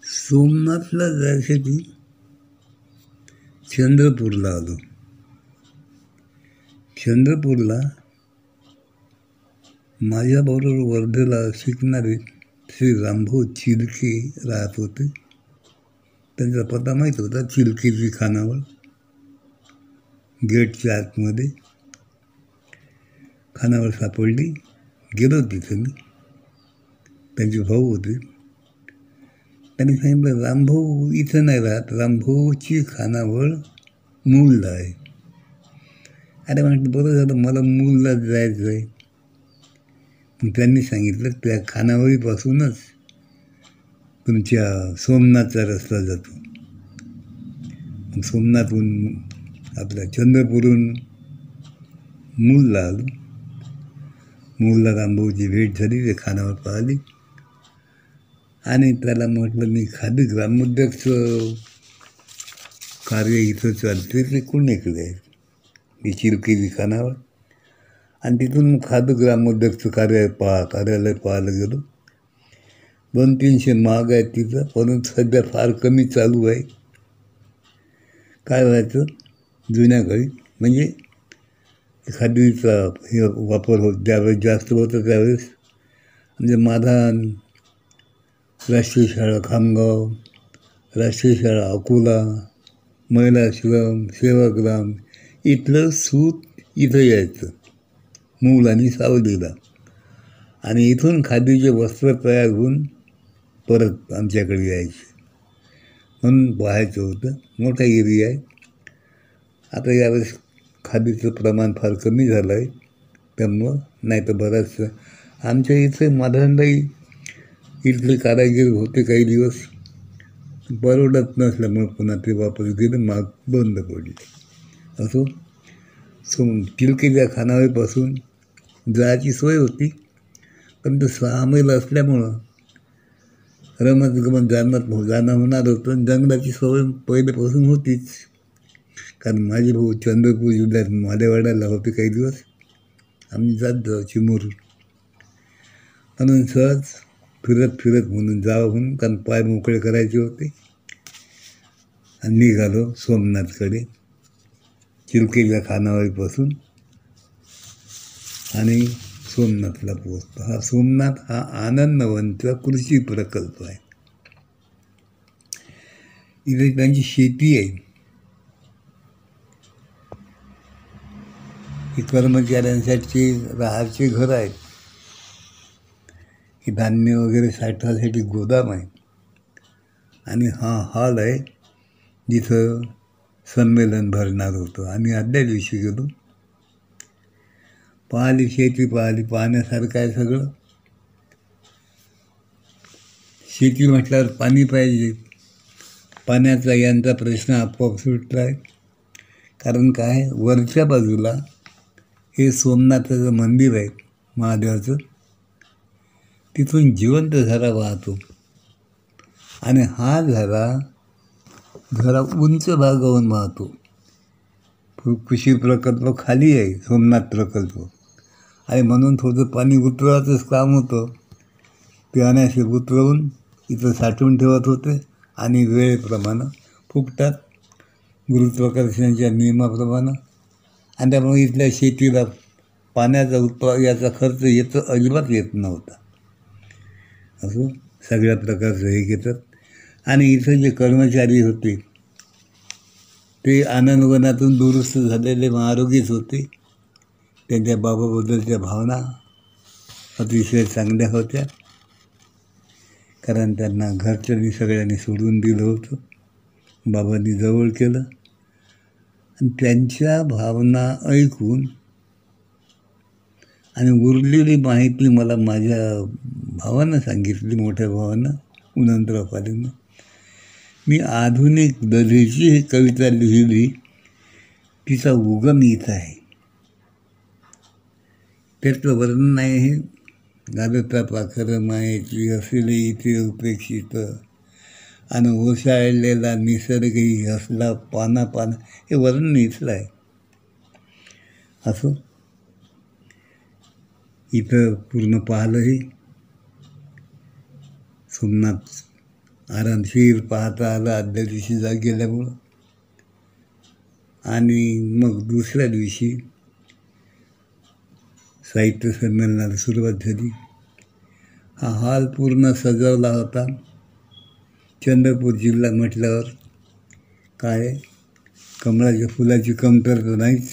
सोमनाथला जायसाठी चंद्रपूरला आलो. चंद्रपूरला माझ्याबरोबर वर्धेला शिकणारे श्री रामभाऊ चिलके राहत होते. त्यांचा पत्ता माहीत होता, चिलकेची खानावळ, गेटच्या आतमध्ये खानावळ सापडली. गेलो तिथे मी. त्यांचे भाऊ होते. त्यांनी सांगितलं, रामभाऊ इथं नाही राहत, रामभाऊची खानावळ मूलला आहे. अरे म्हटलं, बरं झालं, मला मूलला जायचं आहे. मग त्यांनी सांगितलं, त्या खानावळीपासूनच तुमच्या सोमनाथचा रस्ता जातो. मग सोमनाथहून आपल्या चंद्रपूरहून मूलला आलो. मूलला रामभाऊची भेट झाली, ते खानावळ पाहिली आणि त्याला म्हटलं, मी खादी ग्रामोद्योगचं कार्य इथं चालते, ते कुणीकडे आहे? मी चिलकेची खानावळ. आणि तिथून मग खादी ग्रामोद्योगचं कार्यालय पाहायला गेलो. 200-300 माग आहेत तिथं, परंतु सध्या फार कमी चालू आहे. काय व्हायचं, जुन्या काळी म्हणजे खादीचा हे वापर होत ज्यावेळेस जास्त होतं त्यावेळेस म्हणजे माधान, राष्ट्रीय शाळा खामगाव, राष्ट्रीय शाळा अकोला, महिलाश्रम, सेवाग्राम इथलं सूत इथं यायचं मूल आणि सावलीला. आणि इथून खादीचे वस्त्र तयार होऊन परत आमच्याकडे यायचे. म्हणून पाहायचं होतं. मोठा एरिया आहे. आता यावेळेस खादीचं प्रमाण फार कमी झालं आहे, त्यामुळं नाही तर बराचसं आमच्या इथे माधानलाही इथले कारागीर होते काही दिवस. परवडत नसल्यामुळे पुन्हा ते वापस गेले, माग बंद पडले. असो, चिलकेच्या खानावळीपासून जायची सोय होती, पण ते 6 मैल असल्यामुळं रमत गमत जाणं होणार होतं. जंगलाची सवय पहिल्यापासून होतीच, कारण माझे भाऊ चंद्रपूर जिल्ह्यात मालेवाड्याला होते काही दिवस. आम्ही जात जाऊ चिमूर, म्हणून सहज फिरत म्हणून जावं म्हणून, कारण पाय मोकळे करायचे होते. आणि निघालो सोमनाथकडे चिलकेच्या खानावळीपासून आणि सोमनाथला पोहोचतो. सोमनाथ हा आनंदवनचा कृषी प्रकल्प आहे. इथे त्यांची शेती आहे. ही कर्मचाऱ्यांसाठी राहायचे घर आहेत. ही धान्य वगैरे साठवण्यासाठी गोदाम आहे. आणि हा हॉल आहे जिथं संमेलन भरणार होतं. आम्ही आदल्या दिवशी गेलो, पाहिली शेती, पाहण्यासारखं आहे सगळं. शेती म्हटल्यावर पाणी पाहिजे. पाण्याचा यांचा प्रश्न आपोआप सुटला आहे. कारण काय, वरच्या बाजूला हे सोमनाथाचं मंदिर आहे महादेवाचं, तिथून जिवंत झरा वाहतो. आणि हा झरा उंच भागावरून वाहतो. कृषी प्रकल्प खाली आहे, सोमनाथ प्रकल्प, आणि म्हणून थोडं पाणी उतरवायचंच काम होतं. ते अनायसे उतरवून इथं साठवून ठेवत होते आणि वेळेप्रमाणे फुकटात गुरुत्वाकर्षणाच्या नियमाप्रमाणे. आणि त्यामुळे इथल्या शेतीला पाण्याचा याचा खर्च अजिबात येत नव्हता. असं सगळ्या प्रकारचं हे घेतात. आणि इथं जे कर्मचारी होते ते आनंदवनातून दुरुस्त झालेले महारोगीच होते. त्यांच्या बाबाबद्दलच्या भावना अतिशय चांगल्या होत्या, कारण त्यांना घरच्यांनी सगळ्यांनी सोडून दिलं होतं. बाबांनी जवळ केलं आणि त्यांच्या भावना ऐकून आणि उरलेली माहिती मला माझ्या भावानं सांगितली, मोठ्या भावानं उनंतराव पालेनं. मी आधुनिक दधीची ही कविता लिहिली, तिचा उगम इथं आहे. त्याचं वर्णन नाही हे, गादता पाखर मायेची असेल इथे उपेक्षित, आणि ओसाळलेला निसर्गही हसला पाना, हे वर्णन इथलं आहे. असं इथं पूर्ण पाहिलंही. सोमनाथ आरामशीर पाहता आलं आदल्या दिवशी जाग गेल्यामुळं. आणि मग दुसऱ्या दिवशी साहित्य संमेलनाला सुरुवात झाली. हा हॉल पूर्ण सजवला होता. चंद्रपूर जिल्हा म्हटल्यावर काय कमळाच्या फुलाची कमतरता नाहीच.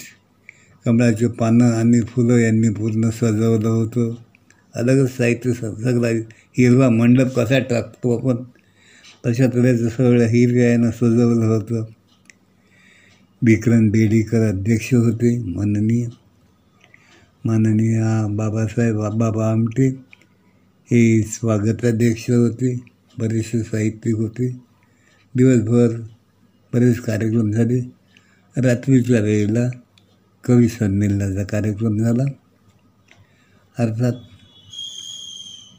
कमळाचे पानं आणि फुलं यांनी पूर्ण सजवलं होतं. अलगच साहित्य सगळा हिरवा मंडप कसा टाकतो आपण तशा तऱ्हेचं सगळं हिरव्यानं सजवलं होतं. विक्रम बेडीकर अध्यक्ष होते. माननीय बाबासाहेब बाबा आमटे हे स्वागताध्यक्ष होते. बरेचसे साहित्यिक होते. दिवसभर बरेच कार्यक्रम झाले. रात्रीच्या वेळेला कवी संमेलनाचा कार्यक्रम झाला. अर्थात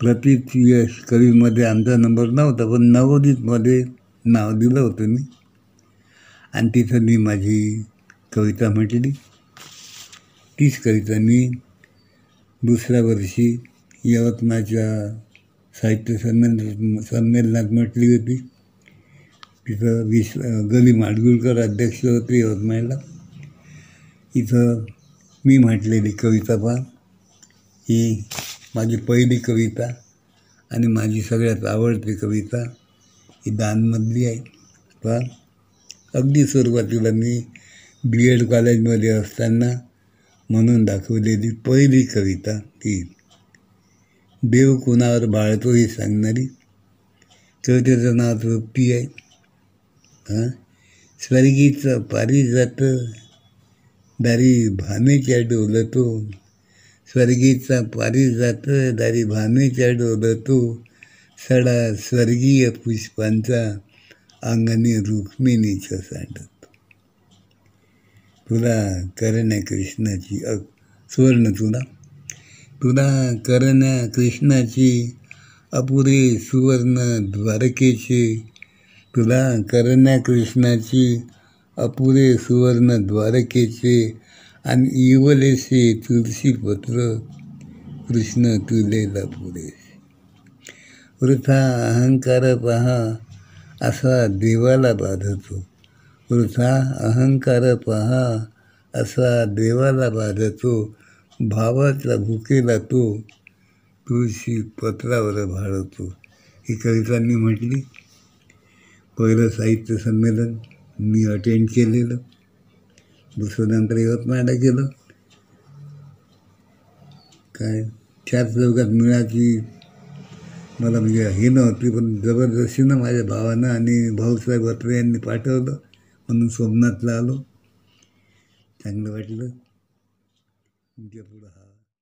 प्रतीत यश कवीमध्ये आमचा नंबर नव्हता, पण नवोदितमध्ये नाव दिलं होतं मी. आणि तिथं मी माझी कविता म्हटली. तीच कविता मी दुसऱ्या वर्षी यवतमाळच्या साहित्य संमेलनात म्हटली होती. तिथं गली माडगुळकर अध्यक्ष होते यवतमाळला. इथं मी म्हटलेली कविता पहा, ही माझी पहिली कविता आणि माझी सगळ्यात आवडती कविता ही दानमधली आहे. पहा, अगदी सुरुवातीला मी BEd कॉलेजमध्ये असताना म्हणून दाखवलेली पहिली कविता ती देव कुणावर बाळतो ही सांगणारी. कवितेचं नाव तृप्ती आहे. स्वर्गीचं पारिजात दारी भामेच्या डोलतो, स्वर्गीचा पारिजात दारी भामेच्या डोलतो, सडा स्वर्गीय पुष्पांचा अंगणी रुक्मिणीच्या सांडतो. तुला करण्या कृष्णाची सुवर्ण तुला करण्या कृष्णाची अपुरे सुवर्ण द्वारकेचे, तुला करण्या कृष्णाची अपुरे सुवर्ण द्वारकेचे, आणि इवलेसे तुळशीपत्र कृष्ण तुलेला पुरेसे. वृथा अहंकार पहा असा देवाला बाधतो, वृथा अहंकार पहा असा देवाला बाधतो, भावाचा भुकेला तो तुळशी पत्रावर भाळतो. ही कविता मी म्हटली. पहिलं साहित्य संमेलन मी अटेंड केलेलं. दुसरं नंतर यवतमाळला गेलं. काय 4 चौघात मिळाची मला म्हणजे हे नव्हती, पण जबरदस्तीनं माझ्या भावानं आणि भाऊसाहेब अत्रे यांनी पाठवलं म्हणून सोमनाथला आलो. चांगलं वाटलं. तुमच्या पुढं हा